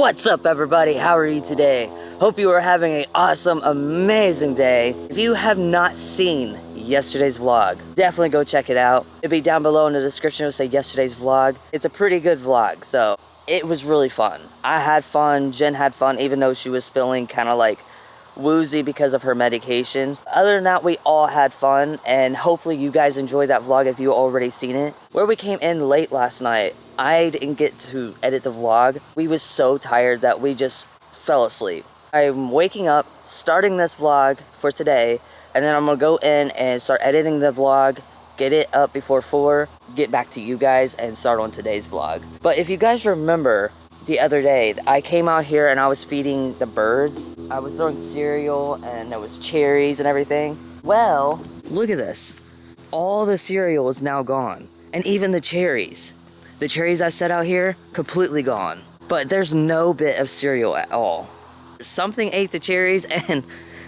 What's up, everybody? How are you today? Hope you are having an awesome, amazing day. If you have not seen yesterday's vlog, definitely go check it out. It'll be down below in the description. It'll say yesterday's vlog. It's a pretty good vlog, so it was really fun. I had fun, Jen had fun, even though she was feeling kind of like woozy because of her medication. Other than that, we all had fun, and hopefully you guys enjoyed that vlog if you already seen it. Where we came in late last night, I didn't get to edit the vlog. We was so tired that we just fell asleep. I'm waking up, starting this vlog for today, and then I'm gonna go in and start editing the vlog, get it up before 4, get back to you guys, and start on today's vlog. But if you guys remember the other day, I came out here and I was feeding the birds. I was throwing cereal and there was cherries and everything. Well, look at this. All the cereal is now gone, and even the cherries. The cherries I set out here, completely gone. But there's no bit of cereal at all. Something ate the cherries, and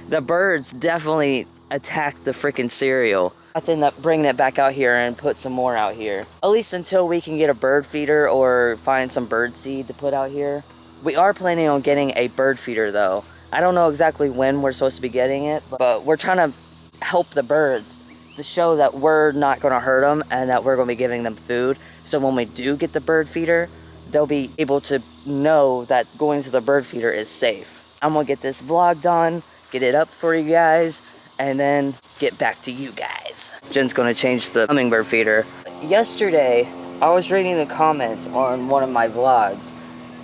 the birds definitely attacked the freaking cereal. I have to end up bringing it back out here and put some more out here. At least until we can get a bird feeder or find some bird seed to put out here. We are planning on getting a bird feeder though. I don't know exactly when we're supposed to be getting it, but we're trying to help the birds to show that we're not going to hurt them and that we're going to be giving them food. So when we do get the bird feeder, they'll be able to know that going to the bird feeder is safe. I'm going to get this vlog done, get it up for you guys, and then get back to you guys. Jen's going to change the hummingbird feeder. Yesterday, I was reading the comments on one of my vlogs,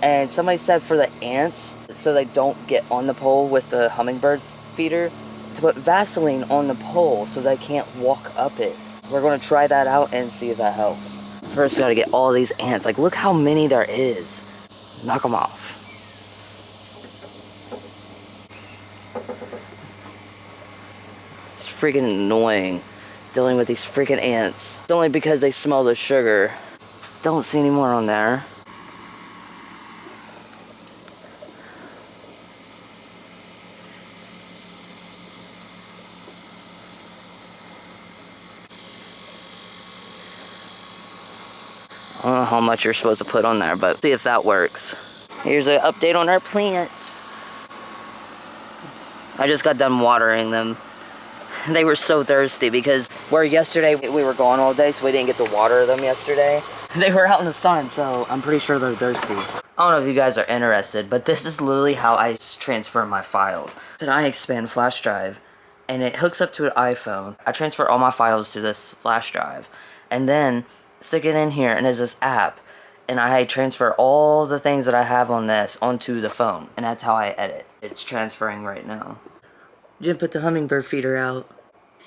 and somebody said for the ants, so they don't get on the pole with the hummingbird's feeder, to put Vaseline on the pole so they can't walk up it. We're going to try that out and see if that helps. First, got to get all these ants. Like, look how many there is. Knock them off. It's freaking annoying dealing with these freaking ants. It's only because they smell the sugar. Don't see any more on there. I don't know how much you're supposed to put on there, but see if that works. Here's an update on our plants. I just got done watering them. They were so thirsty because where yesterday we were gone all day, so we didn't get to water them yesterday. They were out in the sun, so I'm pretty sure they're thirsty. I don't know if you guys are interested, but this is literally how I transfer my files. It's an iExpand flash drive, and it hooks up to an iPhone. I transfer all my files to this flash drive, and then stick it in here, and there's this app, and I transfer all the things that I have on this onto the phone, and that's how I edit. It's transferring right now. Jim put the hummingbird feeder out.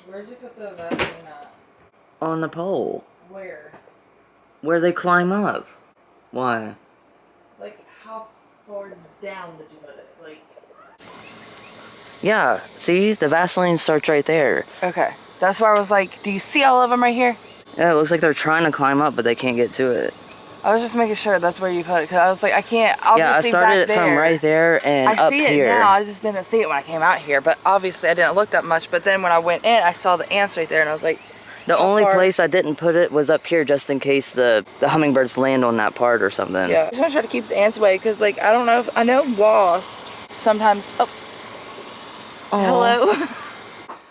Where'd you put the Vaseline at? On the pole. Where? Where they climb up. Why? Like, how far down did you put it? Like... Yeah, see? The Vaseline starts right there. Okay. That's where I was like, do you see all of them right here? Yeah, it looks like they're trying to climb up, but they can't get to it. I was just making sure that's where you put it, because I was like, I can't, obviously yeah, I started back it from right there and up here. I see it now, I just didn't see it when I came out here, but obviously I didn't look that much, but then when I went in, I saw the ants right there, and I was like, the only place I didn't put it was up here, just in case the hummingbirds land on that part or something. Yeah, I just want to try to keep the ants away, because, like, I don't know if, I know wasps sometimes, hello.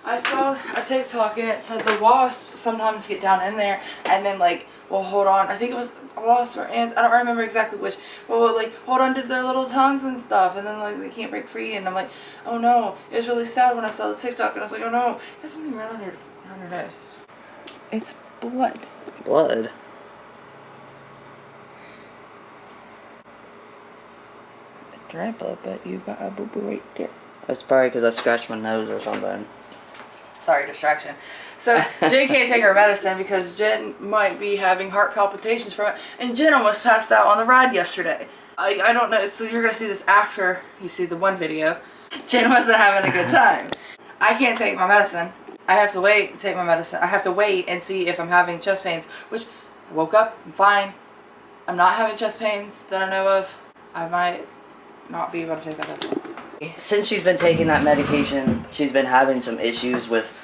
I saw a TikTok and it said the wasps sometimes get down in there and then like, well, hold on. I think it was wasps or ants. I don't remember exactly which. But will like hold on to their little tongues and stuff, and then like they can't break free. And I'm like, oh no. It was really sad when I saw the TikTok, and I was like, oh no, there's something right on your nose. It's blood. Blood? A drip blood, but you got a boo-boo right there. That's probably because I scratched my nose or something. Sorry, distraction. So Jen can't take her medicine because Jen might be having heart palpitations from it, and Jen almost passed out on the ride yesterday. I don't know, so you're gonna see this after you see the one video. Jen wasn't having a good time. I can't take my medicine. I have to wait and take my medicine. I have to wait and see if I'm having chest pains, which I woke up, I'm fine. I'm not having chest pains that I know of. I might not be able to take that medicine. Since she's been taking that medication, she's been having some issues with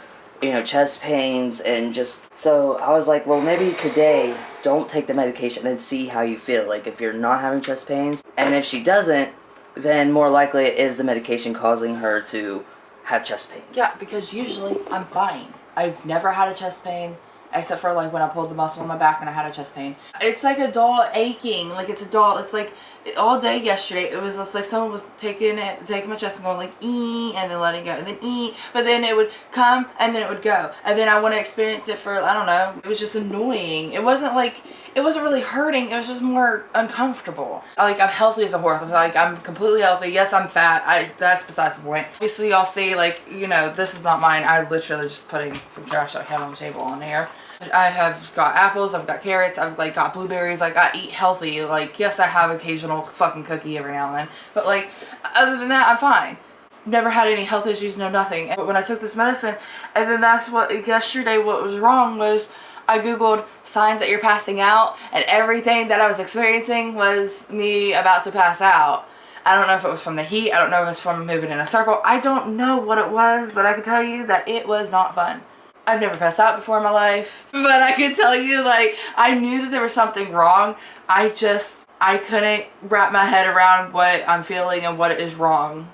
chest pains and just, so I was like, well, maybe today don't take the medication and see how you feel. Like if you're not having chest pains, and if she doesn't, then more likely it is the medication causing her to have chest pains. Yeah, because usually I'm fine. I've never had a chest pain. Except for like when I pulled the muscle in my back and I had a chest pain. It's like a dull aching. Like it's a dull. It's like all day yesterday. It was just like someone was taking my chest and going like and then letting go and then but then it would come and then it would go and then I want to experience it for I don't know. It was just annoying. It wasn't really hurting. It was just more uncomfortable. Like I'm healthy as a horse. Like I'm completely healthy. Yes, I'm fat. That's besides the point. Obviously, y'all see like this is not mine. I literally just putting some trash that I have on the table on here. I have got apples, I've got carrots, I've like got blueberries, like I eat healthy. Like yes, I have occasional fucking cookie every now and then, but like other than that, I'm fine. Never had any health issues, no nothing. But when I took this medicine, and then that's what yesterday what was wrong was I googled signs that you're passing out, and everything that I was experiencing was me about to pass out. I don't know if it was from the heat, I don't know if it was from moving in a circle, I don't know what it was, but I can tell you that it was not fun. I've never passed out before in my life, but I can tell you, like, I knew that there was something wrong. I couldn't wrap my head around what I'm feeling and what is wrong.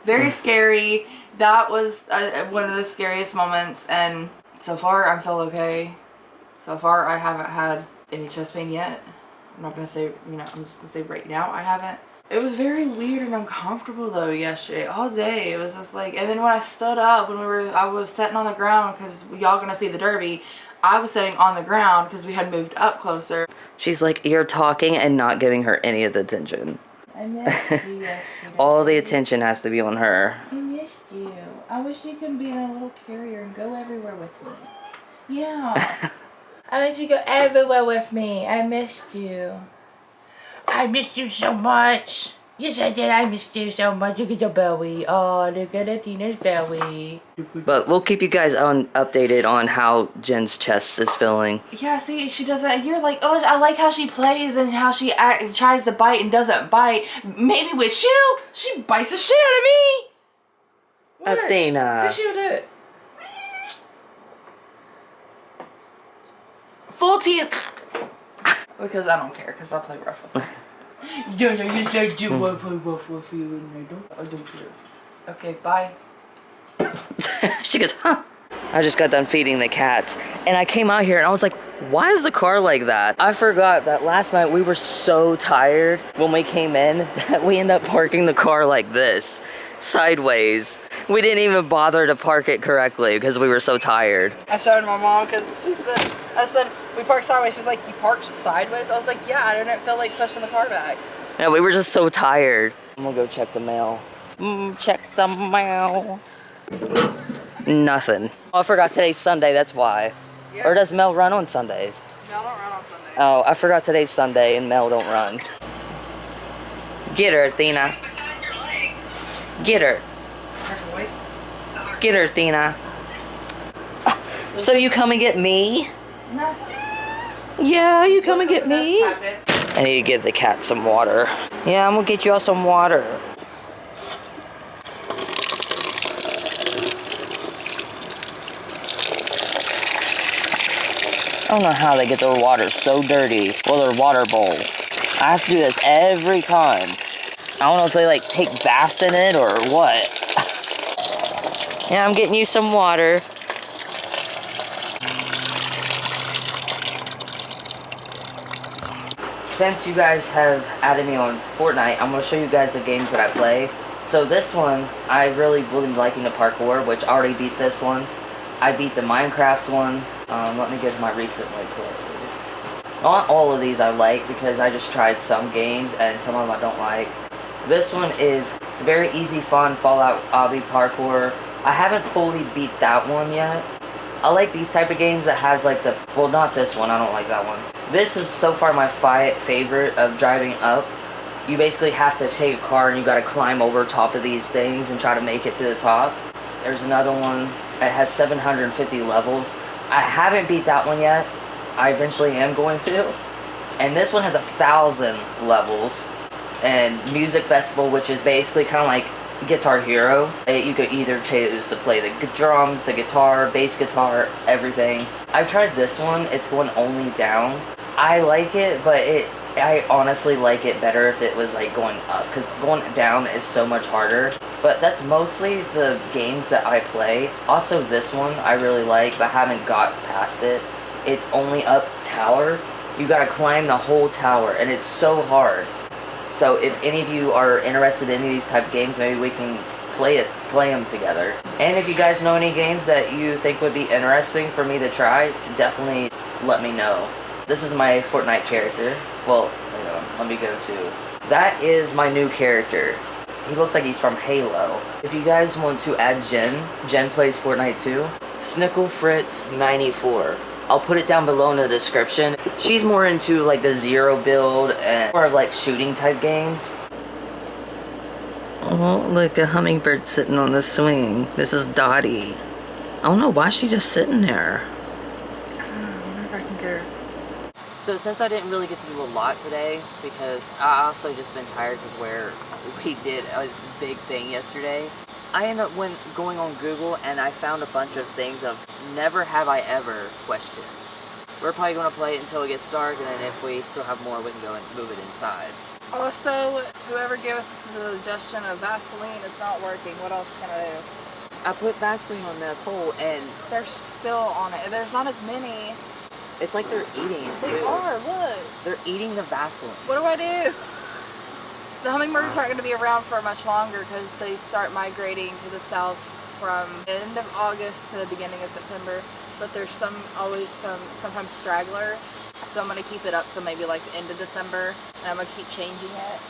Very scary. That was one of the scariest moments, and so far I feel okay. So far I haven't had any chest pain yet. I'm not gonna say, I'm just gonna say right now I haven't. It was very weird and uncomfortable though yesterday, all day. It was just like, and then when I stood up, I was sitting on the ground because y'all gonna see the derby. I was sitting on the ground because we had moved up closer. She's like, you're talking and not giving her any of the attention. I missed you yesterday. All the attention has to be on her. I missed you. I wish you could be in a little carrier and go everywhere with me. Yeah. I wish you could go everywhere with me. I missed you. I missed you so much. Yes, I did. I missed you so much. Look at your belly. Oh, look at Tina's belly. But we'll keep you guys updated on how Jen's chest is feeling. Yeah, see, she doesn't. You're like, oh, I like how she plays and how she tries to bite and doesn't bite. Maybe with you, she bites the shit out of me. Watch. Athena. See, she'll do it. Full teeth. Because I don't care, because I'll play rough with her. Yeah, yes I do. I play rough with you and I don't care. Okay, bye. She goes, huh? I just got done feeding the cats, and I came out here and I was like, why is the car like that? I forgot that last night we were so tired when we came in that we ended up parking the car like this, sideways. We didn't even bother to park it correctly because we were so tired. I showed my mom because I said, we parked sideways. She's like, you parked sideways? I was like, yeah, I didn't feel like pushing the car back. Yeah, we were just so tired. I'm gonna go check the mail. Check the mail. Nothing. Oh, I forgot today's Sunday, that's why. Yeah. Or does Mel run on Sundays? Mel don't run on Sundays. Oh, I forgot today's Sunday and Mel don't run. Get her, Athena. Get her. Get her, Athena. So you come and get me? Nothing. Yeah, you come and get me? I need to give the cat some water. Yeah, I'm gonna get you all some water. I don't know how they get their water so dirty. Well, their water bowl. I have to do this every time. I don't know if they like take baths in it or what. Yeah, I'm getting you some water. Since you guys have added me on Fortnite, I'm going to show you guys the games that I play. So this one, I really liking the parkour, which I already beat this one. I beat the Minecraft one. Let me get my recently played. Not all of these I like because I just tried some games and some of them I don't like. This one is very easy, fun Fallout obby parkour. I haven't fully beat that one yet. I like these type of games that has like the, well, not this one, I don't like that one. This is so far my favorite of driving up. You basically have to take a car and you gotta climb over top of these things and try to make it to the top. There's another one that has 750 levels. I haven't beat that one yet. I eventually am going to. And this one has 1,000 levels. And Music Festival, which is basically kind of like Guitar Hero. You could either choose to play the drums, the guitar, bass guitar, everything. I've tried this one. It's going only down. I like it, but I honestly like it better if it was like going up, because going down is so much harder. But that's mostly the games that I play. Also this one I really like, but haven't got past it. It's only up tower. You gotta climb the whole tower, and it's so hard. So if any of you are interested in any of these type of games, maybe we can play them together. And if you guys know any games that you think would be interesting for me to try, definitely let me know. This is my Fortnite character. Well, hang on, let me go to. That is my new character. He looks like he's from Halo. If you guys want to add Jen plays Fortnite too. Snickle Fritz 94. I'll put it down below in the description. She's more into like the zero build and more of like shooting type games. Oh, look, a hummingbird sitting on the swing. This is Dottie. I don't know why she's just sitting there. I wonder if I can get her. So since I didn't really get to do a lot today, because I also just been tired because where we did a big thing yesterday, I ended up going on Google and I found a bunch of things of never have I ever questions. We're probably going to play it until it gets dark, and then if we still have more, we can go and move it inside. Also, whoever gave us this suggestion of Vaseline is not working. What else can I do? I put Vaseline on the pole and They're still on it. There's not as many. it's like they're eating it They too. are, look. They're eating the Vaseline. What do I do? The hummingbirds aren't going to be around for much longer because they start migrating to the south from end of August to the beginning of September. But there's sometimes stragglers. So I'm going to keep it up till maybe like the end of December. And I'm going to keep changing it.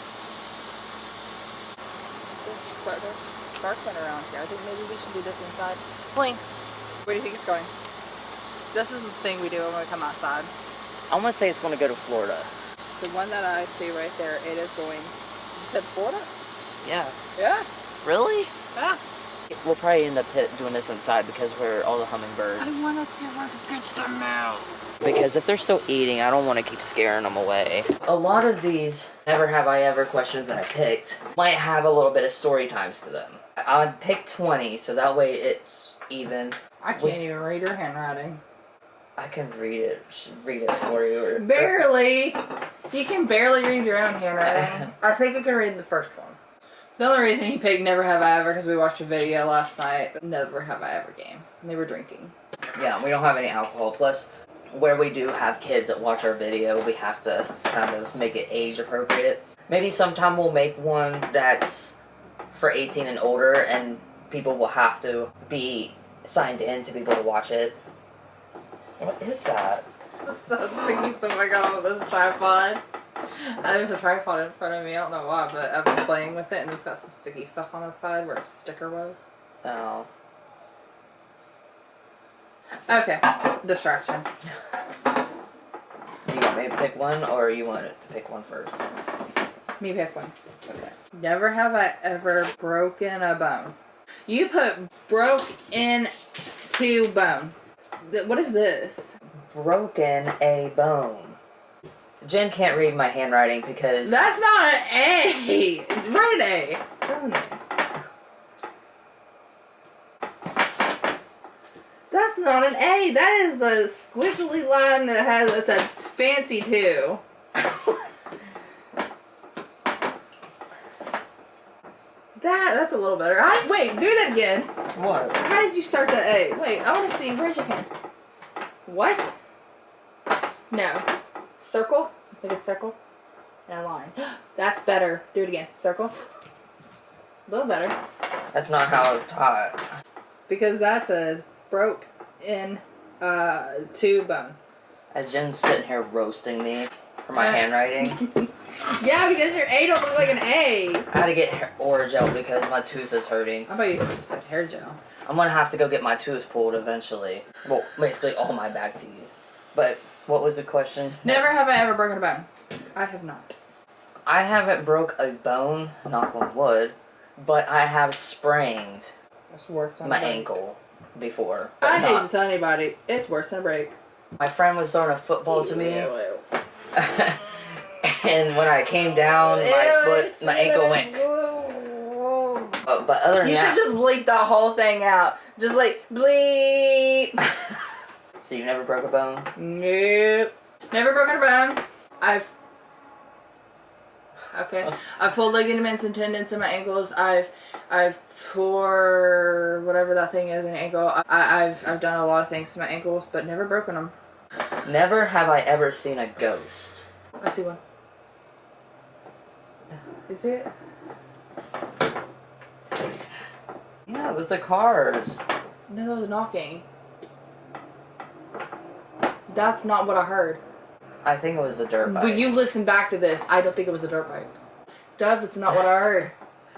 There's sharkmen around here. I think maybe we should do this inside. Bling, where do you think it's going? This is the thing we do when we come outside. I'm going to say it's going to go to Florida. The one that I see right there, it is going. You said Florida? Yeah. Yeah. Really? Yeah. We'll probably end up doing this inside because we're all the hummingbirds. I want to see if I can catch them now. Because if they're still eating, I don't want to keep scaring them away. A lot of these never have I ever questions that I picked might have a little bit of story times to them. I'd pick 20, so that way it's even. I can't even read her handwriting. I can read it for you. Or, Barely. You can barely read your own handwriting. I think we can read the first one. The only reason he picked Never Have I Ever because we watched a video last night. Never Have I Ever game. And they were drinking. Yeah, we don't have any alcohol. Plus, where we do have kids that watch our video, we have to kind of make it age appropriate. Maybe sometime we'll make one that's for 18 and older, and people will have to be signed in to be able to watch it. What is that? That's so sticky stuff I got on this tripod. There's a tripod in front of me. I don't know why, but I've been playing with it, and it's got some sticky stuff on the side where a sticker was. Oh. Okay, distraction. You want me to pick one, or you want it to pick one first? Me pick one. Okay. Never have I ever broken a bone. You put broke into bone. What is this? Broken a bone. Jen can't read my handwriting because... That's not an A! Write an A. That's not an A. That is a squiggly line that has, it's a fancy 2. That's a little better. Wait, do that again. What? How did you start the A? Wait, I want to see. Where's your pen? What? No. Circle? I think it's circle. And a line. That's better. Do it again. Circle. A little better. That's not how I was taught. Because that says broke in to bone. As Jen's sitting here roasting me for my handwriting. Yeah, because your A don't look like an A. I had to get Orajel because my tooth is hurting. I bet you said hair gel. I'm gonna have to go get my tooth pulled eventually. Well, basically all my back teeth. But what was the question? Never have I ever broken a bone. I have not. I haven't broke a bone, knock on wood, but I have sprained It's worse than my a break. ankle before. I But hate to tell anybody, it's worse than a break. my friend was throwing a football to me. And when I came down, my ankle went But other than You that, should just bleep that whole thing out. Just like bleep. So you never broke a bone? Nope. Never broken a bone. I've pulled ligaments and tendons in my ankles. I've tore whatever that thing is in ankle. I've done a lot of things to my ankles, but never broken them. Never have I ever seen a ghost. I see one. You see it? Yeah, it was the cars. No, that was knocking. That's not what I heard. I think it was the dirt bike. But you listen back to this. I don't think it was a dirt bike. That's not what I heard.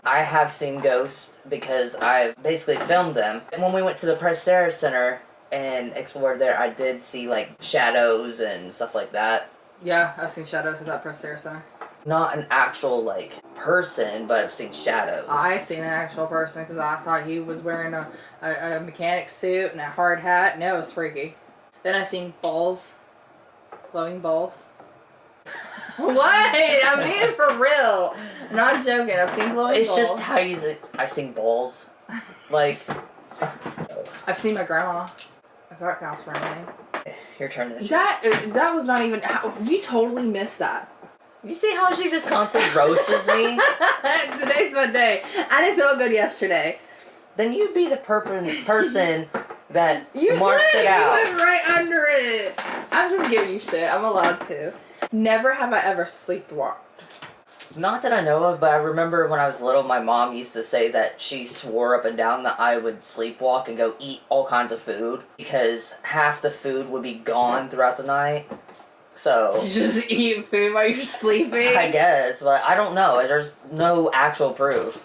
I have seen ghosts because I basically filmed them. And when we went to the Press Air Center and explored there, I did see like shadows and stuff like that. Yeah, I've seen shadows at that Press Air Center. Not an actual like person, but I've seen shadows. I seen an actual person because I thought he was wearing a mechanic suit and a hard hat, and it was freaky. Then I seen balls, glowing balls. What? I'm being for real. I'm not joking. I've seen glowing balls. It's just how you say, I've seen balls. Like, I've seen my grandma. If that counts for anything. your turn. That was not even. You totally missed that. You see how she just constantly roasts me? Today's my day. I didn't feel good yesterday. Then you be the person that You marks it out. You went right under it. I'm just giving you shit. I'm allowed to. Never have I ever sleepwalked. Not that I know of, but I remember when I was little, my mom used to say that she swore up and down that I would sleepwalk and go eat all kinds of food because half the food would be gone throughout the night. So You just eat food while you're sleeping? I guess, but I don't know. There's no actual proof.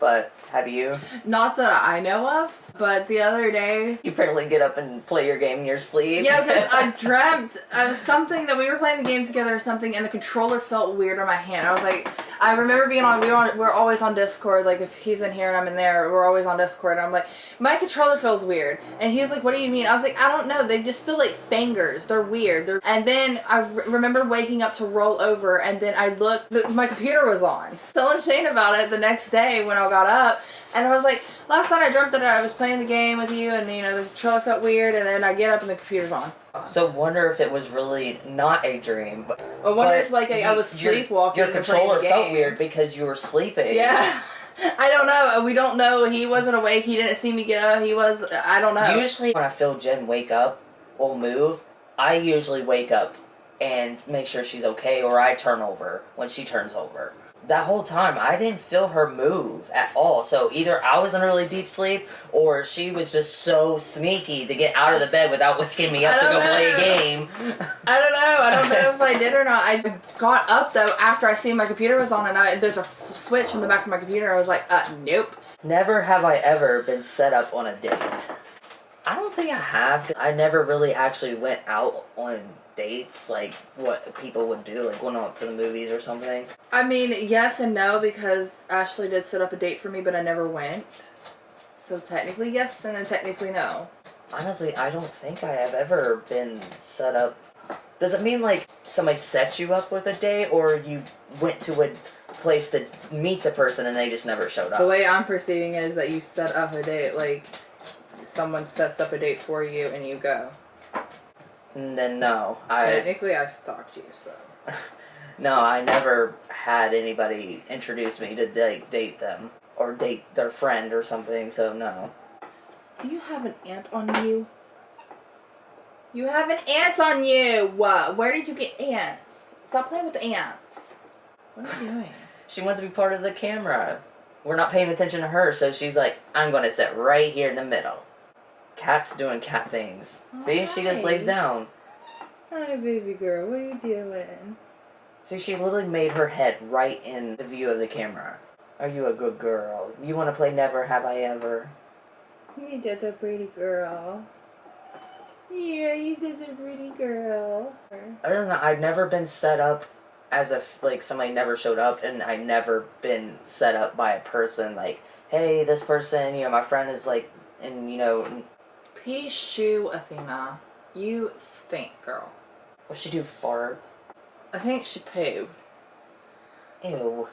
But have you? Not that I know of, but the other day... You apparently get up and play your game in your sleep. Yeah, because I dreamt of something that we were playing the game together or something, and the controller felt weird on my hand. I was like, I remember being on, we're always on Discord, like if he's in here and I'm in there, we're always on Discord, and I'm like, my controller feels weird. And he was like, what do you mean? I was like, I don't know, they just feel like fingers. They're weird. And then I remember waking up to roll over, and then I looked, my computer was on. Telling Shane about it the next day when I got up, and I was like, last night I dreamt that I was playing the game with you, and you know, the controller felt weird, and then I get up and the computer's on. So wonder if it was really not a dream. But I wonder if like I was sleepwalking. Your controller felt weird because you were sleeping. Yeah. I don't know. We don't know. He wasn't awake. He didn't see me get up. He was. I don't know. Usually when I feel Jen wake up or move, I usually wake up and make sure she's okay, or I turn over when she turns over. That whole time, I didn't feel her move at all. So either I was in a really deep sleep, or she was just so sneaky to get out of the bed without waking me up to go play a game. I don't know. I don't know if I did or not. I got up, though, after I seen my computer was on, and there's a switch in the back of my computer. I was like, nope. Never have I ever been set up on a date. I don't think I have. I never really actually went out on dates, like what people would do, like going out to the movies or something. I mean, yes and no, because Ashley did set up a date for me, but I never went. So technically yes, and then technically no. Honestly, I don't think I have ever been set up. Does it mean like somebody sets you up with a date, or you went to a place to meet the person and they just never showed up? The way I'm perceiving it is that you set up a date, like someone sets up a date for you and you go. And then no, Technically I stalked you, so. No, I never had anybody introduce me to date them or date their friend or something, so no. Do you have an ant on you? You have an ant on you! Where did you get ants? Stop playing with the ants. What are you doing? She wants to be part of the camera. We're not paying attention to her, so she's like, I'm going to sit right here in the middle. Cat's doing cat things. Oh, See, she just lays down. Hi, baby girl. What are you doing? See, she literally made her head right in the view of the camera. Are you a good girl? You want to play Never Have I Ever? You're just a pretty girl. Yeah, you're just a pretty girl. Other than that, I've never been set up as if, like, somebody never showed up, and I've never been set up by a person, like, hey, this person, you know, my friend is, like, and, you know... Pea shoe, Athena. You stink, girl. What she do, fart? I think she pooed. Ew.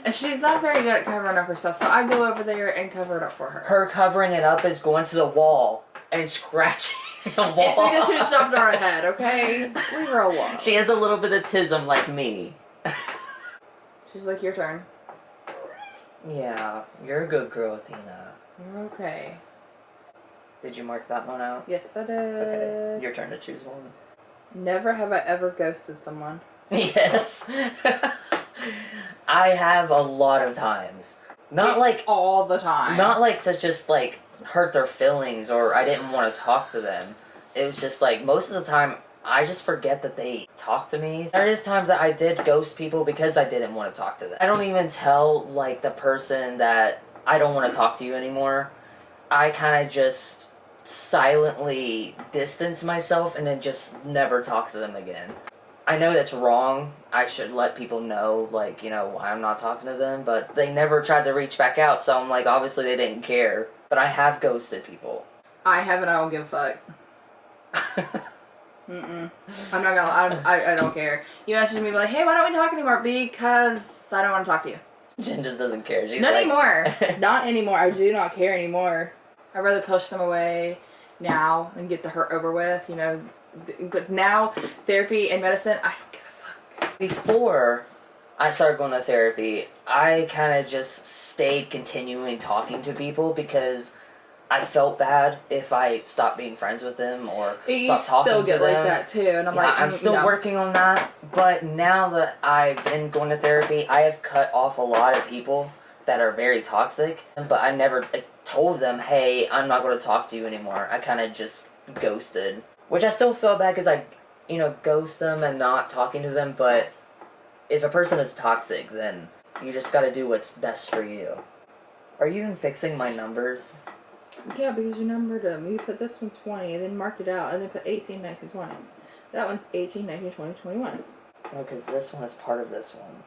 And she's not very good at covering up her stuff, so I go over there and cover it up for her. Her covering it up is going to the wall and scratching the wall. It's because she was jumping on her head, okay? Leave her alone. She has a little bit of tism like me. She's like, your turn. Yeah, you're a good girl, Athena. You're okay. Did you mark that one out? Yes, I did. Okay, your turn to choose one. Never have I ever ghosted someone. Yes. I have a lot of times. Not like all the time. Not like to just like hurt their feelings or I didn't want to talk to them. It was just like most of the time I just forget that they talk to me. There is times that I did ghost people because I didn't want to talk to them. I don't even tell like the person that I don't want to talk to you anymore. I kind of just silently distance myself and then just never talk to them again. I know that's wrong. I should let people know, like, you know, why I'm not talking to them, but they never tried to reach back out, so I'm like, obviously they didn't care. But I have ghosted people. I haven't, I don't give a fuck. I'm not gonna, I don't care. You message me like, hey, why don't we talk anymore? Because I don't want to talk to you. Jen just doesn't care. She's Not like... anymore. Not anymore. I do not care anymore. I'd rather push them away now and get the hurt over with, you know. But now, therapy and medicine, I don't give a fuck. Before I started going to therapy, I kind of just stayed continuing talking to people because I felt bad if I stopped being friends with them or stopped talking to them. You still get like that too, and I'm I'm still working on that, but now that I've been going to therapy, I have cut off a lot of people that are very toxic, but I never told them, hey, I'm not going to talk to you anymore. I kind of just ghosted, which I still feel bad because I, you know, ghost them and not talking to them, but if a person is toxic, then you just got to do what's best for you. Are you even fixing my numbers? Yeah, because you numbered them. You put this one 20 and then marked it out and then put 18, 19, 20. That one's 18, 19, 20, 21. No, because this one is part of this one.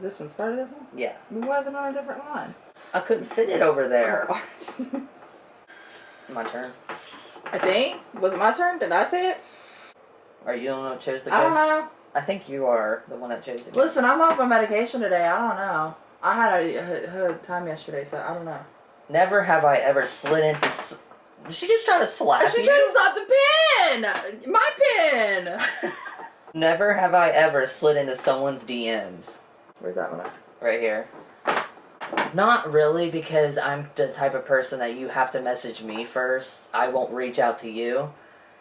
This one's part of this one? Yeah. But why is it on a different line? I couldn't fit it over there. My turn. I think. Was it my turn? Did I say it? Are you the one that chose the case? I don't know. I think you are the one that chose the case. Listen, I'm off my medication today. I don't know. I had a time yesterday, so I don't know. Never have I ever slid into... Did she just try to slap you? She tried to slap the pen! My pen! Never have I ever slid into someone's DMs. Where's that one at? Right here. Not really, because I'm the type of person that you have to message me first. I won't reach out to you.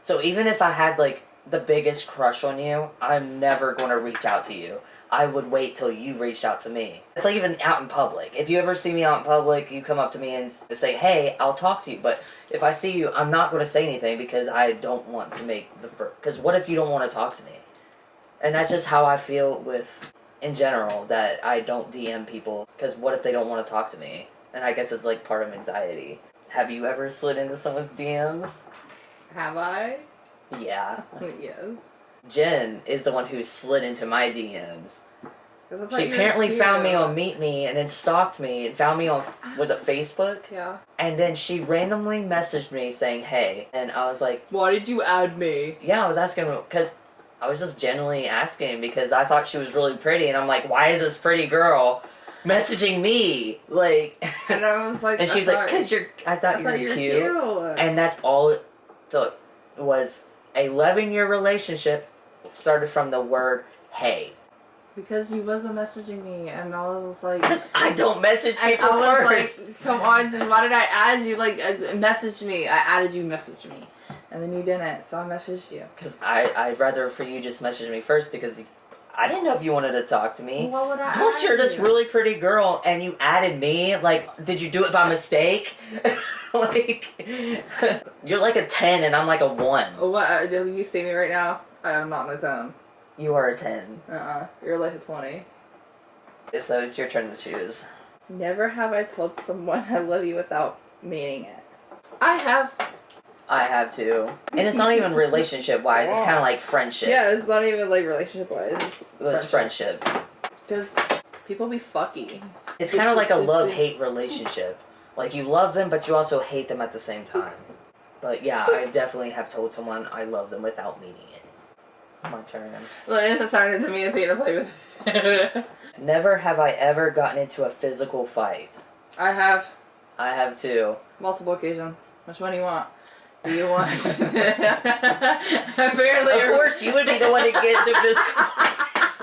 So even if I had, like, the biggest crush on you, I'm never going to reach out to you. I would wait till you reached out to me. It's like even out in public. If you ever see me out in public, you come up to me and say, hey, I'll talk to you. But if I see you, I'm not going to say anything because I don't want to make the... Because what if you don't want to talk to me? And that's just how I feel with... in general, that I don't DM people, because what if they don't want to talk to me? And I guess it's like part of anxiety. Have you ever slid into someone's DMs? Have I? Yeah. Yes. Jen is the one who slid into my DMs. She apparently found me on Meet Me and then stalked me and found me on, was it Facebook? Yeah. And then she randomly messaged me saying, hey, and I was like... Why did you add me? Yeah, I was asking her, because... I was just genuinely asking because I thought she was really pretty, and I'm like, why is this pretty girl messaging me? Like, and I was like, and she's like, because I thought you were cute. And that's all it took was a 11-year relationship started from the word hey. Because you wasn't messaging me, and I was like, because I don't message people I was first. Like, come on, just why did I add you? Like, message me. I added you, message me. And then you didn't, so I messaged you. Because I'd rather for you just message me first because I didn't know if you wanted to talk to me. Well, why would I Plus, you're this really pretty girl and you added me. Like, did you do it by mistake? Like, you're like a 10 and I'm like a 1. What? Do you see me right now? I am not a 10. You are a 10. You're like a 20. So it's your turn to choose. Never have I told someone I love you without meaning it. I have. I have too. And it's not even relationship-wise. It's kind of like friendship. Yeah, it's not even like relationship-wise. It's friendship. Because people be fucky. It's kind of like a love-hate relationship. Like, you love them, but you also hate them at the same time. But yeah, I definitely have told someone I love them without meaning it. My turn. Well, it's assigned to me to play with. Never have I ever gotten into a physical fight. I have. I have too. Multiple occasions. Which one do you want? Do you want? Apparently, Of course, you would be the one to get into physical fights.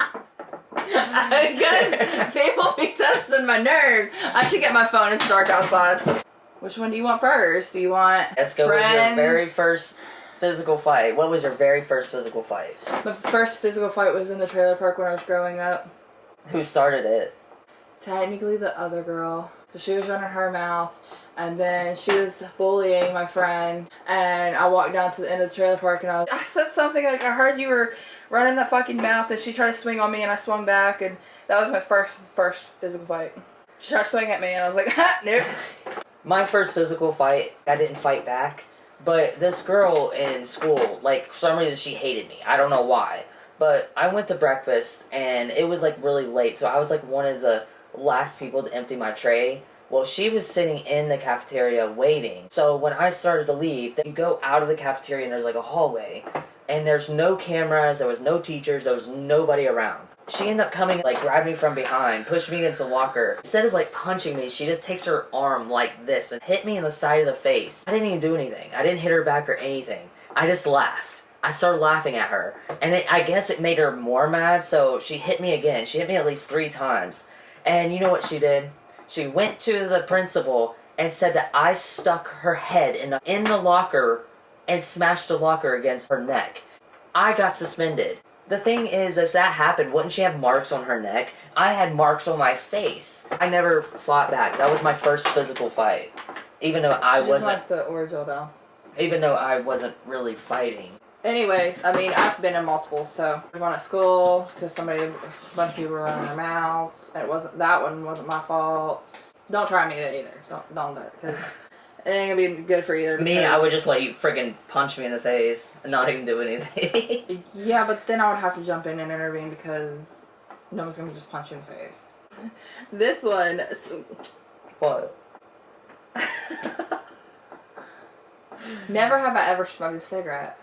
Because people be testing my nerves. I should get my phone. It's dark outside. Which one do you want first? Do you want Let's go friends? with your very first physical fight. What was your very first physical fight? My first physical fight was in the trailer park when I was growing up. Who started it? Technically the other girl. She was running her mouth. And then she was bullying my friend. And I walked down to the end of the trailer park and I said something like, I heard you were running that fucking mouth. And she tried to swing on me and I swung back. And that was my first physical fight. She tried to swing at me and I was like, ha, nope. My first physical fight, I didn't fight back. But this girl in school, like, for some reason she hated me. I don't know why. But I went to breakfast and it was like really late. So I was like one of the last people to empty my tray. Well, she was sitting in the cafeteria waiting. So when I started to leave, you go out of the cafeteria and there's like a hallway. And there's no cameras, there was no teachers, there was nobody around. She ended up coming, like, grabbed me from behind, pushed me against the locker. Instead of, like, punching me, she just takes her arm like this and hit me in the side of the face. I didn't even do anything. I didn't hit her back or anything. I just laughed. I started laughing at her. And I guess it made her more mad, so she hit me again. She hit me at least 3 times. And you know what she did? She went to the principal and said that I stuck her head in the locker and smashed the locker against her neck. I got suspended. The thing is, if that happened, wouldn't she have marks on her neck? I had marks on my face. I never fought back. That was my first physical fight. Even though I wasn't... like the original doll. Even though I wasn't really fighting. Anyways, I mean, I've been in multiple, so there's one at school, because a bunch of people were running their mouths, and that one wasn't my fault. Don't try me either. Don't do it, because it ain't gonna be good for either. Me, I would just let you friggin' punch me in the face and not even do anything. Yeah, but then I would have to jump in and intervene because no one's gonna just punch you in the face. This one. What? Never have I ever smoked a cigarette.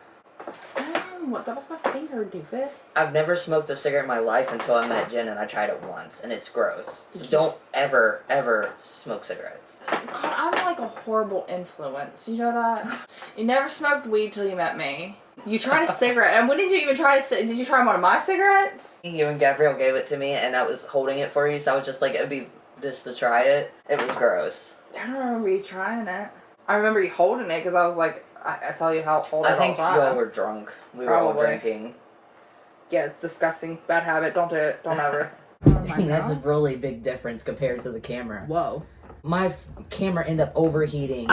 What? That was my finger, doofus. I've never smoked a cigarette in my life until I met Jen and I tried it once, and it's gross. So don't ever smoke cigarettes. God, I'm like a horrible influence. You know that? You never smoked weed till you met me. You tried a cigarette, and when did you even try? Did you try one of my cigarettes? You and Gabrielle gave it to me, and I was holding it for you, so I was just like, it'd be just to try it. It was gross. I don't remember you trying it. I remember you holding it because I was like, I tell you how hold it all the time. I think you all were drunk. We were all drinking. Yeah, it's disgusting. Bad habit. Don't do it. Don't ever. Oh That's a really big difference compared to the camera. Whoa. My camera ended up overheating.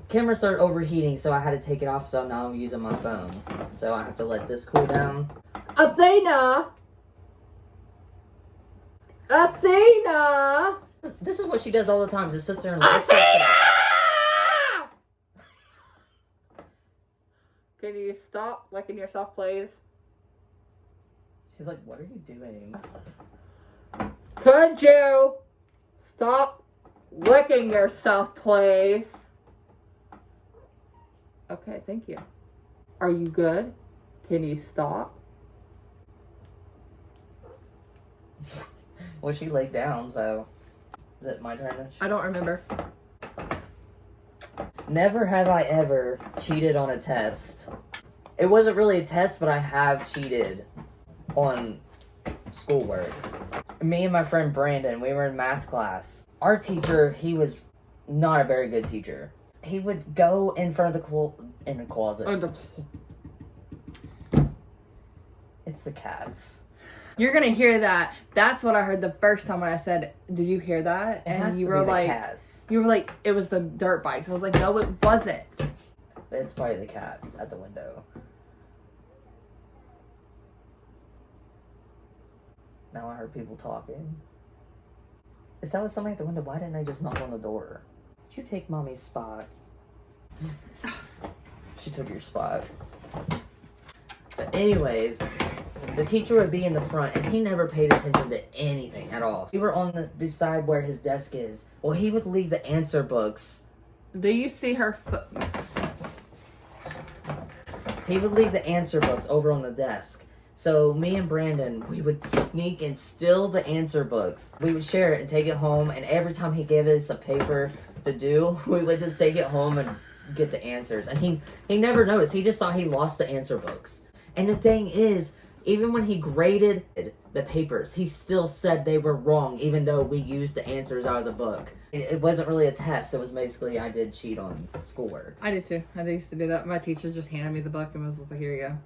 Camera started overheating, so I had to take it off, so now I'm using my phone. So I have to let this cool down. Athena! Athena! This is what she does all the time. She sits there and Athena! Can you stop licking yourself, please? She's like, what are you doing? Could you stop licking yourself, please? Okay, thank you. Are you good? Can you stop? Well, she laid down, so... Is it my turn? I don't remember. Never have I ever cheated on a test. It wasn't really a test, but I have cheated on schoolwork. Me and my friend Brandon, we were in math class. Our teacher, he was not a very good teacher. He would go in front of in the closet. It's the cats. You're gonna hear that. That's what I heard the first time when I said, "Did you hear that?" And you were like, cats. "You were like, it was the dirt bikes." I was like, "No, it wasn't." It's probably the cats at the window. Now I heard people talking. If that was somebody at the window, why didn't I just knock on the door? Did you take mommy's spot? She took your spot. But anyways, the teacher would be in the front, and he never paid attention to anything at all. We were on the side where his desk is. Well, he would leave the answer books. Do you see her he would leave the answer books over on the desk. So me and Brandon, we would sneak and steal the answer books. We would share it and take it home, and every time he gave us a paper to do, we would just take it home and get the answers. And he never noticed. He just thought he lost the answer books. And the thing is, even when he graded the papers, he still said they were wrong, even though we used the answers out of the book. It wasn't really a test. It was basically I did cheat on schoolwork. I did too. I used to do that. My teacher just handed me the book and was just like, here you go.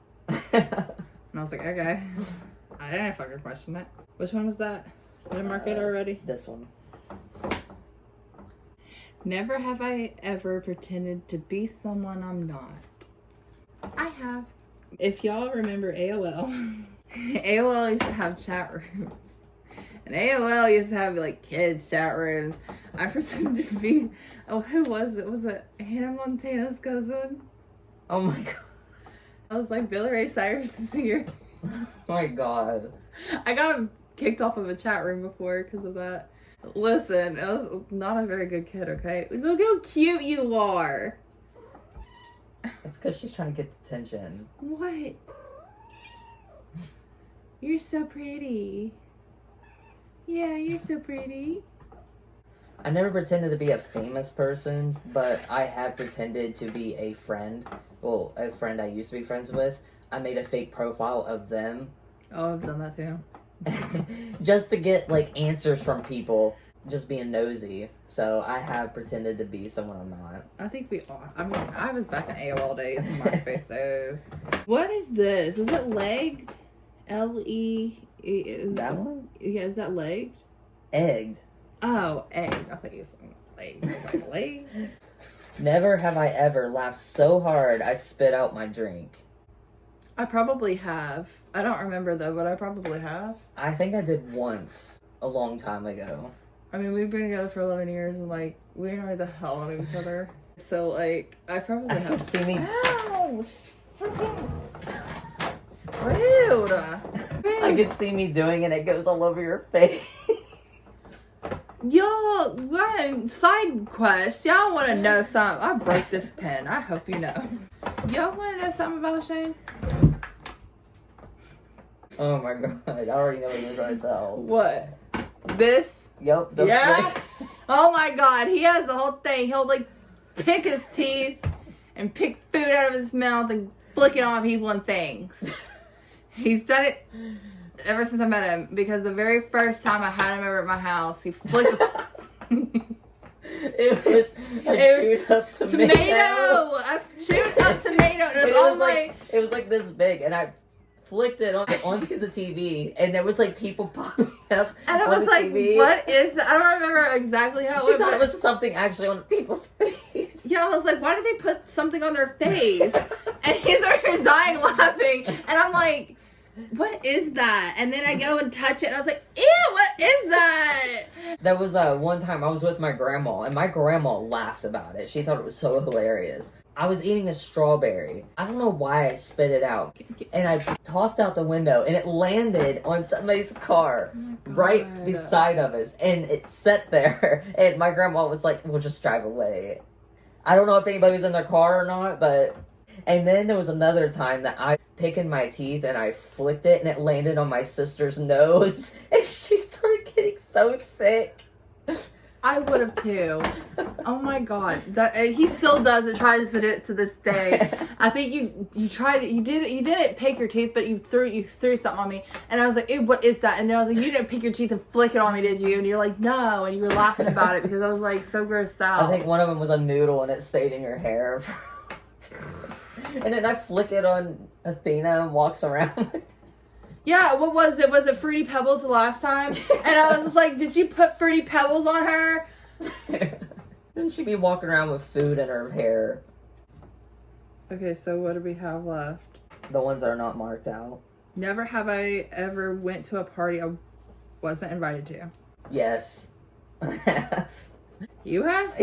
And I was like, okay. I didn't fucking question it. Which one was that? Did I mark it already? This one. Never have I ever pretended to be someone I'm not. I have. If y'all remember AOL, AOL used to have chat rooms. And AOL used to have like kids chat rooms. I pretended to be, who was it? Was it Hannah Montana's cousin? Oh my god. I was like Billy Ray Cyrus's ear. Oh my god. I got kicked off of a chat room before because of that. Listen, I was not a very good kid, okay? Look how cute you are. It's because she's trying to get attention. What? You're so pretty. Yeah, you're so pretty. I never pretended to be a famous person, but I have pretended to be a friend. Well, a friend I used to be friends with. I made a fake profile of them. Oh, I've done that too. Just to get, like, answers from people. Just being nosy. So I have pretended to be someone I'm not. I think we are. I mean, I was back in AOL days and MySpace days. What is this? Is it legged? L-E... That one? Yeah, is that legged? Egged. Oh, egg. I thought you said legged. I was like, legged? Never have I ever laughed so hard I spit out my drink. I probably have. I don't remember though, but I probably have. I think I did once. A long time ago. I mean, we've been together for 11 years and like, we know the hell out of each other. So like, I probably have. Could see me. Ouch! Freaking rude. I could see me doing it. It goes all over your face. Y'all, side quest. Y'all want to know something? I break this pen. I hope you know. Y'all want to know something about Shane? Oh my god! I already know what you're going to tell. What? This? Yep. Yeah. Oh my god, he has the whole thing. He'll like pick his teeth and pick food out of his mouth and flick it on people and things. He's done it ever since I met him, because the very first time I had him over at my house, he flicked It was a chewed up tomato. A chewed up tomato. It was like this big, and I flicked it onto the TV, and there was like people popping up. And I was like, TV. what is that? I don't remember exactly how She thought it was something actually on people's face. Yeah, I was like, why did they put something on their face? And he's over here dying laughing. And I'm like, what is that? And then I go and touch it, and I was like, ew, what is that? There was one time I was with my grandma, and my grandma laughed about it. She thought it was so hilarious. I was eating a strawberry. I don't know why I spit it out. And I tossed out the window, and it landed on somebody's car right beside of us. And it sat there, and my grandma was like, we'll just drive away. I don't know if anybody was in their car or not, but... And then there was another time that I picking my teeth, and I flicked it, and it landed on my sister's nose. And she started getting so sick. I would have too. Oh my god, that he still does it. Tries to do it to this day. I think you tried it. You didn't pick your teeth, but you threw something on me, and I was like, ew, what is that? And then I was like, you didn't pick your teeth and flick it on me, did you? And you're like, no, and you were laughing about it because I was like so grossed out. I think one of them was a noodle, and it stayed in your hair. And then I flick it on Athena and walks around with it. Yeah, what was it? Was it Fruity Pebbles the last time? And I was just like, did you put Fruity Pebbles on her? Shouldn't she be walking around with food in her hair? Okay, so what do we have left? The ones that are not marked out. Never have I ever went to a party I wasn't invited to. Yes. I have. You have?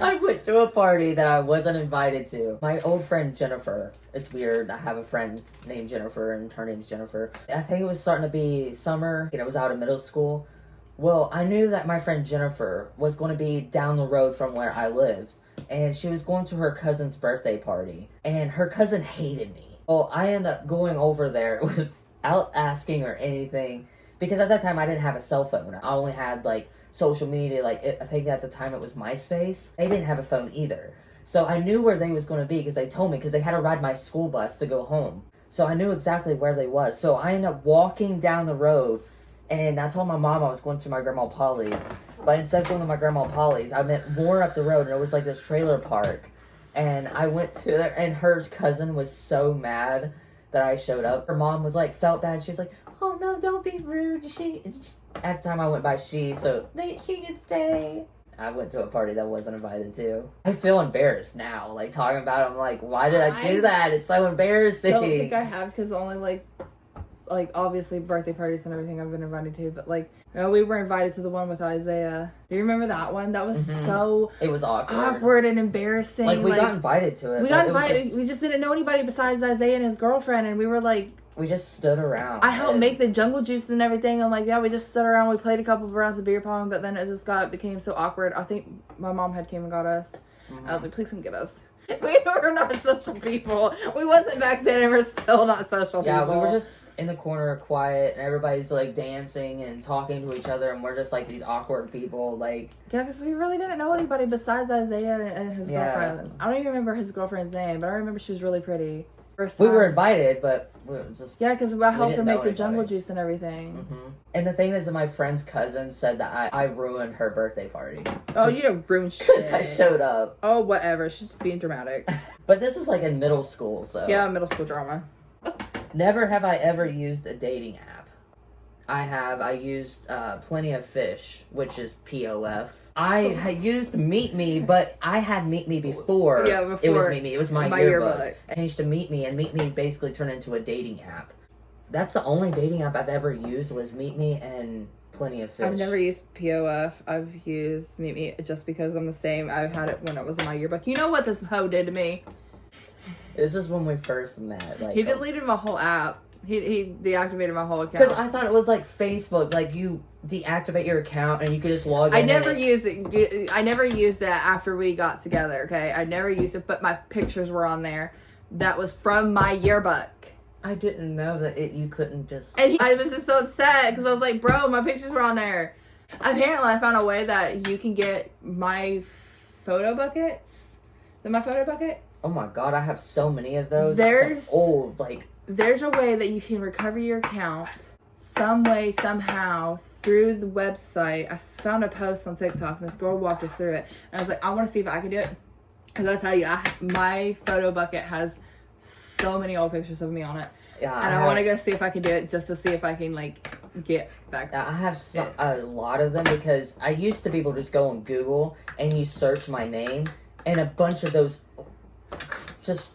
I went to a party that I wasn't invited to. My old friend Jennifer. It's weird. I have a friend named Jennifer, and her name's Jennifer. I think it was starting to be summer, and I was out of middle school. Well, I knew that my friend Jennifer was going to be down the road from where I lived. and she was going to her cousin's birthday party, and her cousin hated me. Well, I ended up going over there without asking or anything, because at that time I didn't have a cell phone. I only had like social media, like I think at the time it was MySpace. They didn't have a phone either. So I knew where they was going to be because they told me, because they had to ride my school bus to go home. So I knew exactly where they was. So I ended up walking down the road, and I told my mom I was going to my grandma Polly's. But instead of going to my grandma Polly's, I went more up the road, and it was like this trailer park. And I went to there, and her cousin was so mad that I showed up. Her mom was like, felt bad. She's like, oh no, don't be rude. At the time I went by she, so she could stay. I went to a party that I wasn't invited to. I feel embarrassed now, like talking about it. I'm like, why did I do that? It's so embarrassing. I don't think I have, because the only like obviously birthday parties and everything I've been invited to, but like, you know, we were invited to the one with Isaiah. Do you remember that one? That was so it was awkward and embarrassing. Like we got invited to it. We got invited. We just didn't know anybody besides Isaiah and his girlfriend, and we were like, we just stood around. I helped make the jungle juice and everything. I'm like, yeah, we just stood around. We played a couple of rounds of beer pong, but then it just became so awkward. I think my mom came and got us. I was like, please come get us. We were not social people. We wasn't back then, and we're still not social people. Yeah, we were just in the corner quiet, and everybody's like dancing and talking to each other, and we're just like these awkward people. Like, yeah, because we really didn't know anybody besides Isaiah and his girlfriend. I don't even remember his girlfriend's name, but I remember she was really pretty. We were invited, but we were just... Yeah, because I helped her make the jungle juice and everything. And the thing is that my friend's cousin said that I ruined her birthday party. Oh, you didn't ruin shit. Because I showed up. Oh, whatever. She's being dramatic. But this was like in middle school, so... Yeah, middle school drama. Never have I ever used a dating app. I used Plenty of Fish, which is POF. I had used Meet Me, but I had Meet Me before. Yeah, before. It was Meet Me. It was my yearbook. I changed to Meet Me, and Meet Me basically turned into a dating app. That's the only dating app I've ever used was Meet Me and Plenty of Fish. I've never used POF. I've used Meet Me just because I'm the same. I've had it when it was in my yearbook. You know what this hoe did to me? This is when we first met. Like, he deleted my whole app. He deactivated my whole account. Because I thought it was like Facebook. Like, you deactivate your account and you could just log in. I never used it. I never used that after we got together, okay? I never used it, but my pictures were on there. That was from my yearbook. I didn't know that you couldn't just... And I was just so upset because I was like, bro, my pictures were on there. Apparently, I found a way that you can get my photo buckets. My photo bucket? Oh my god, I have so many of those. There's some old, like... There's a way that you can recover your account some way, somehow, through the website. I found a post on TikTok, and this girl walked us through it. And I was like, I want to see if I can do it. Because I tell you, my photo bucket has so many old pictures of me on it. Yeah, and I want to go see if I can do it just to see if I can, like, get back. I have a lot of them because I used to be able to just go on Google and you search my name, and a bunch of those just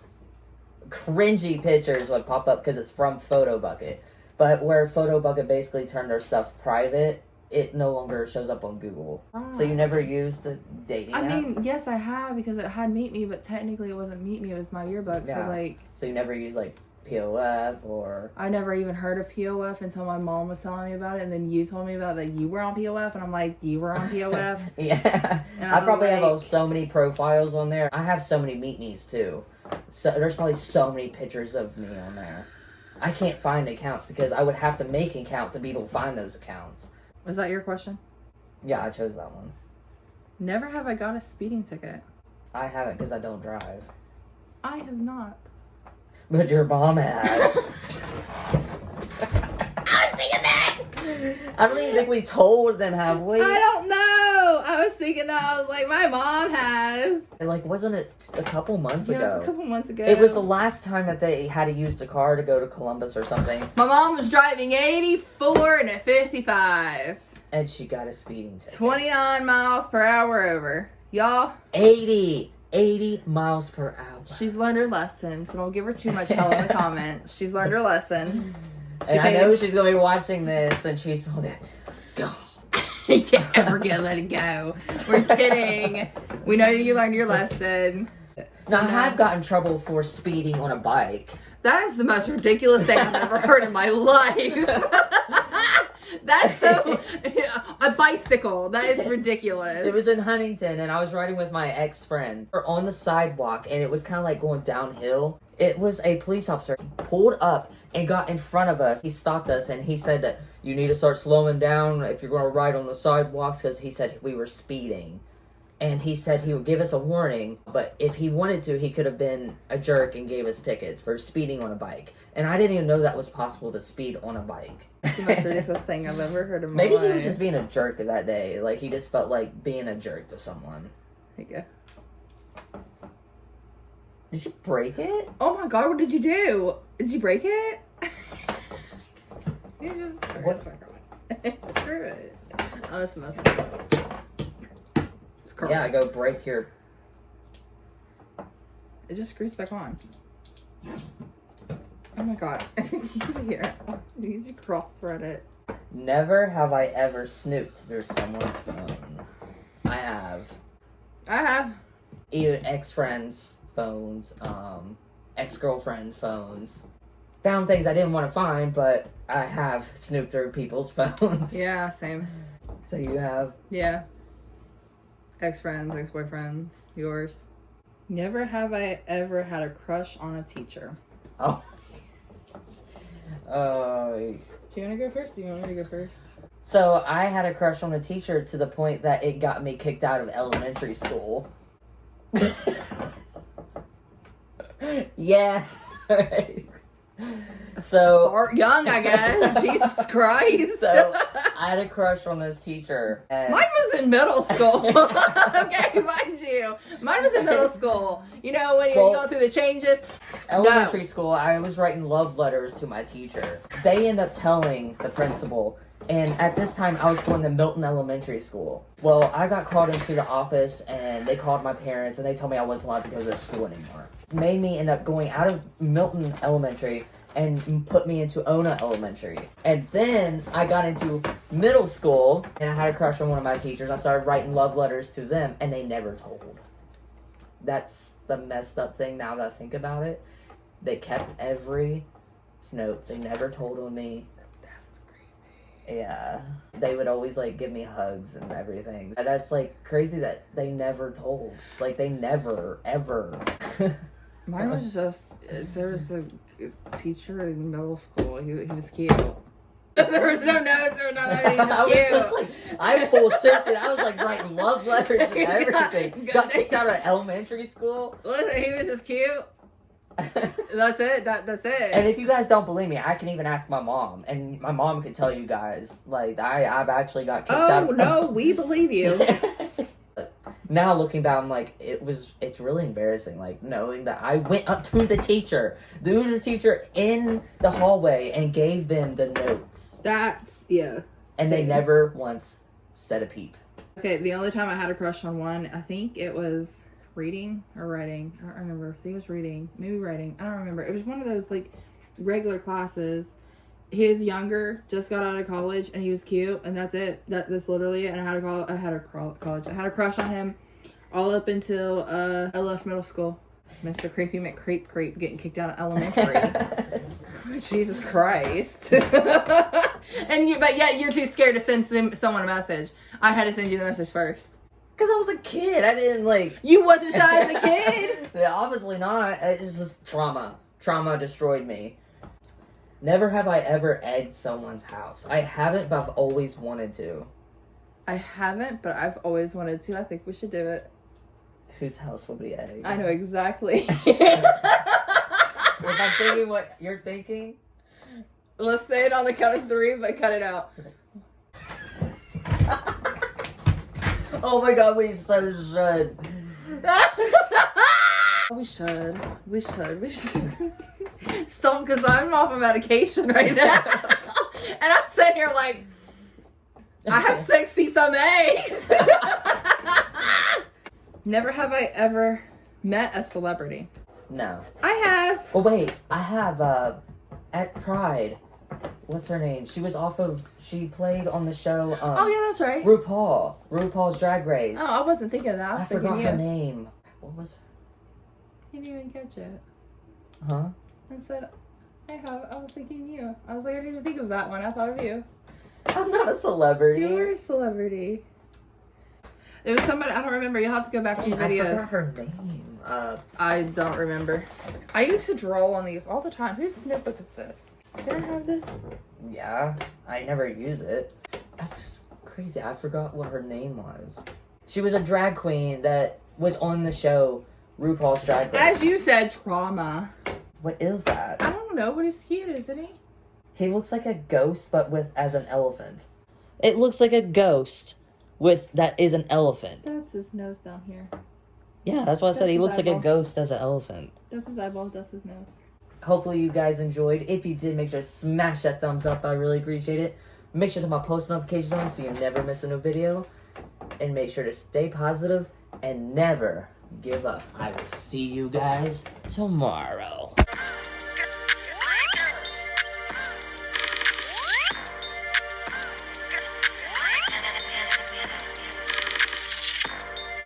cringy pictures would pop up because it's from PhotoBucket. But where PhotoBucket basically turned their stuff private, it no longer shows up on Google. Oh. So you never used the dating app? I mean, yes, I have, because it had Meet Me, but technically it wasn't Meet Me, it was my yearbook. Yeah. So, like... So you never used, like, POF or... I never even heard of POF until my mom was telling me about it, and then you told me about that you were on POF, and I'm like, you were on POF? Yeah. I probably have so many profiles on there. I have so many Meet Me's, too. So there's probably so many pictures of me on there. I can't find accounts because I would have to make an account to be able to find those accounts. Was that your question? Yeah, I chose that one. Never have I got a speeding ticket. I haven't because I don't drive. I have not. But your mom has. I was thinking that! I don't even think we told them, have we? I don't know! I was thinking that. I was like, my mom has. Like, wasn't it a couple months ago? Yeah, it was a couple months ago. It was the last time that they had to use the car to go to Columbus or something. My mom was driving 84 and a 55. And she got a speeding ticket. 29 miles per hour over. Y'all? 80 miles per hour. She's learned her lesson, so don't give her too much hell in the comments. She's learned her lesson. And I know she's going to be watching this, and she's going to... God. You're never going to let it go. We're kidding. We know you learned your lesson. Now, I have gotten in trouble for speeding on a bike. That is the most ridiculous thing I've ever heard in my life. That's so a bicycle. That is ridiculous. It was in Huntington, and I was riding with my ex-friend. We're on the sidewalk, and it was kind of like going downhill. It was a police officer. He pulled up and got in front of us. He stopped us, and he said that you need to start slowing down if you're going to ride on the sidewalks, because he said we were speeding. And he said he would give us a warning, but if he wanted to, he could have been a jerk and gave us tickets for speeding on a bike. And I didn't even know that was possible to speed on a bike. That's the most ridiculous thing I've ever heard in my Maybe life. he was just being a jerk that day. Like, he just felt like being a jerk to someone. There you go. Did you break it? Oh my god, what did you do? Did you break it? You just screw it. Oh, it's messed up. Yeah, go break your... It just screws back on. Oh my god. Get it here. Oh, it needs to be cross-threaded. Never have I ever snooped through someone's phone. I have. Even ex-friends' phones, ex-girlfriends' phones. Found things I didn't want to find, but I have snooped through people's phones. Yeah, same. So you have? Yeah. Ex-friends, ex-boyfriends, yours. Never have I ever had a crush on a teacher. Oh. Do you want to go first? Do you want me to go first? So I had a crush on a teacher to the point that it got me kicked out of elementary school. Yeah. So start young, I guess. Jesus Christ. So I had a crush on this teacher. And mine was in middle school. Okay, mind you. Mine was in middle school. You know, when you're going through the changes. Elementary school, I was writing love letters to my teacher. They end up telling the principal. And at this time, I was going to Milton Elementary School. Well, I got called into the office, and they called my parents, and they told me I wasn't allowed to go to the school anymore. It made me end up going out of Milton Elementary and put me into Ona Elementary. And then I got into middle school, and I had a crush on one of my teachers. I started writing love letters to them, and they never told. That's the messed up thing now that I think about it. They kept every note. They never told on me. Yeah, they would always, like, give me hugs and everything. And that's, like, crazy that they never told. Like, they never, ever. Mine was just, there was a teacher in middle school. He was cute. There was no notes or nothing. He was cute. I was just, like, I full sent it. I was, like, writing love letters and everything. Got kicked out of elementary school. Listen, he was just cute. That's it. That's it. And if you guys don't believe me, I can even ask my mom, and my mom could tell you guys. Like, I've actually got kicked out. Oh no, we believe you. Now looking back, I'm like, it's really embarrassing. Like, knowing that I went up to the teacher in the hallway and gave them the notes. That's yeah. And they never once said a peep. Okay, the only time I had a crush on one, I think it was reading or writing. I don't remember. I think it was reading. Maybe writing. I don't remember. It was one of those, like, regular classes. He was younger, just got out of college, and he was cute, and that's it. That's literally it. And I had a crush on him all up until I left middle school. Mr. Creepy McCreep getting kicked out of elementary. Jesus Christ. But yet you're too scared to send someone a message. I had to send you the message first. Because I was a kid. I didn't, like... You wasn't shy as a kid? Yeah, obviously not. It's just trauma. Trauma destroyed me. Never have I ever egged someone's house. I haven't, but I've always wanted to. I haven't, but I've always wanted to. I think we should do it. Whose house will be egged? I know exactly. If I'm thinking what you're thinking... Let's say it on the count of 3, but cut it out. Oh my god, we so should. We should. Stop, because I'm off of medication right now. And I'm sitting here like, I have 60-some eggs. Never have I ever met a celebrity. No. I have. Oh wait, I have, at Pride. What's her name? She played on the show, Oh yeah, that's right. RuPaul's Drag Race. Oh, I wasn't thinking of that. I forgot her name. What was her? You didn't even catch it. Huh? I said, I was thinking you. I was like, I didn't even think of that one. I thought of you. I'm not a celebrity. You were a celebrity. It was somebody, I don't remember. You'll have to go back to the I videos. forgot her name. I don't remember. I used to draw on these all the time. Whose notebook is this? You don't have this? Yeah, I never use it. That's crazy. I forgot what her name was. She was a drag queen that was on the show RuPaul's Drag Race. As you said, trauma. What is that? I don't know, but he's cute, isn't he? He looks like a ghost, but as an elephant. It looks like a ghost that is an elephant. That's his nose down here. Yeah, that's what I said. He looks like a ghost as an elephant. That's his eyeball, that's his nose. Hopefully you guys enjoyed. If you did, make sure to smash that thumbs up. I really appreciate it. Make sure to have my post notifications on so you never miss a new video. And make sure to stay positive and never give up. I will see you guys tomorrow.